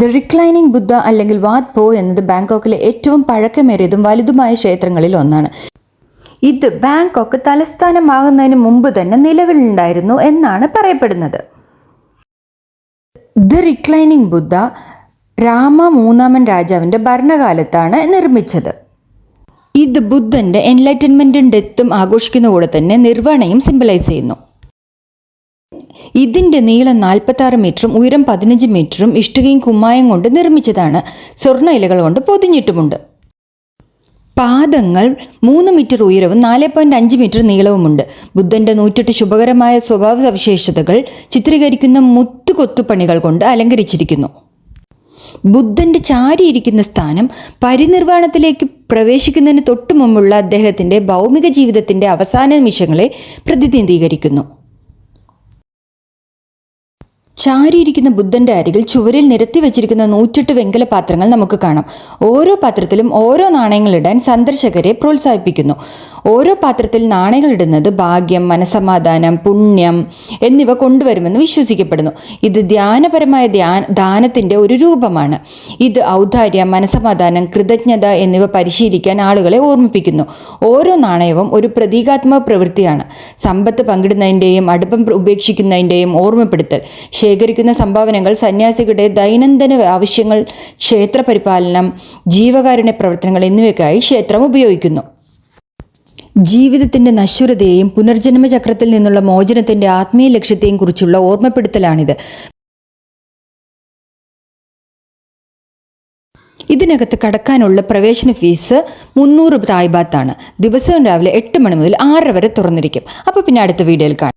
The reclining ബുദ്ധ അല്ലെങ്കിൽ വാത് പോ എന്നത് ബാങ്കോക്കിലെ ഏറ്റവും പഴക്കമേറിയതും വലുതുമായ ക്ഷേത്രങ്ങളിൽ ഒന്നാണ്. ഇത് ബാങ്കോക്ക് തലസ്ഥാനമാകുന്നതിന് മുമ്പ് തന്നെ നിലവിലുണ്ടായിരുന്നു എന്നാണ് പറയപ്പെടുന്നത്. ദ റിക്ലൈനിങ് ബുദ്ധ രാമ മൂന്നാമൻ രാജാവിൻ്റെ ഭരണകാലത്താണ് നിർമ്മിച്ചത്. ഇത് ബുദ്ധൻ്റെ എൻലൈറ്റൻമെൻറ്റും ഡെത്തും ആഘോഷിക്കുന്ന കൂടെ തന്നെ നിർവ്വാണയും സിംബലൈസ് ചെയ്യുന്നു. ഇതിൻ്റെ നീളം 46 മീറ്ററും ഉയരം 15 മീറ്ററും ഇഷ്ടികയും കുമ്മായം കൊണ്ട് നിർമ്മിച്ചതാണ്. സ്വർണ്ണ ഇലകൾ കൊണ്ട് പൊതിഞ്ഞിട്ടുമുണ്ട്. പാദങ്ങൾ 3 മീറ്റർ ഉയരവും 4.5 മീറ്റർ നീളവുമുണ്ട്. ബുദ്ധൻ്റെ 108 ശുഭകരമായ സ്വഭാവ സവിശേഷതകൾ ചിത്രീകരിക്കുന്ന മുത്തുകൊത്തുപണികൾ കൊണ്ട് അലങ്കരിച്ചിരിക്കുന്നു. ബുദ്ധൻ്റെ ചാരിയിരിക്കുന്ന സ്ഥാനം പരിനിർവാണത്തിലേക്ക് പ്രവേശിക്കുന്നതിന് തൊട്ടു മുമ്പുള്ള അദ്ദേഹത്തിൻ്റെ ഭൗമിക ജീവിതത്തിൻ്റെ അവസാന നിമിഷങ്ങളെ പ്രതിനിധീകരിക്കുന്നു. ചാരിയിരിക്കുന്ന ബുദ്ധൻ്റെ അരികിൽ ചുവരിൽ നിരത്തി വെച്ചിരിക്കുന്ന 108 വെങ്കല പാത്രങ്ങൾ നമുക്ക് കാണാം. ഓരോ പാത്രത്തിലും ഓരോ നാണയങ്ങളിടാൻ സന്ദർശകരെ പ്രോത്സാഹിപ്പിക്കുന്നു. ഓരോ പാത്രത്തിൽ നാണയങ്ങളിടുന്നത് ഭാഗ്യം, മനസമാധാനം, പുണ്യം എന്നിവ കൊണ്ടുവരുമെന്ന് വിശ്വസിക്കപ്പെടുന്നു. ഇത് ധ്യാനപരമായ ദാനത്തിൻ്റെ ഒരു രൂപമാണ്. ഇത് ഔദാര്യം, മനസമാധാനം, കൃതജ്ഞത എന്നിവ പരിശീലിക്കാൻ ആളുകളെ ഓർമ്മിപ്പിക്കുന്നു. ഓരോ നാണയവും ഒരു പ്രതീകാത്മക പ്രവൃത്തിയാണ്. സമ്പത്ത് പങ്കിടുന്നതിൻ്റെയും അടുപ്പം ഉപേക്ഷിക്കുന്നതിൻ്റെയും ഓർമ്മപ്പെടുത്തൽ. ശേഖരിക്കുന്ന സംഭാവനകൾ സന്യാസികളുടെ ദൈനംദിന ആവശ്യങ്ങൾ, ക്ഷേത്ര പരിപാലനം, ജീവകാരുണ്യ പ്രവർത്തനങ്ങൾ എന്നിവയ്ക്കായി ക്ഷേത്രം ഉപയോഗിക്കുന്നു. ജീവിതത്തിൻ്റെ നശ്വരതയെയും പുനർജന്മ ചക്രത്തിൽ നിന്നുള്ള മോചനത്തിൻ്റെ ആത്മീയ ലക്ഷ്യത്തെയും കുറിച്ചുള്ള ഓർമ്മപ്പെടുത്തലാണിത്. ഇതിനകത്ത് കടക്കാനുള്ള പ്രവേശന ഫീസ് 300 തായ് ബാത്താണ്. ദിവസവും രാവിലെ 8 മണി മുതൽ 6 വരെ തുറന്നിരിക്കും. അപ്പോൾ പിന്നെ അടുത്ത വീഡിയോയിൽ കാണാം.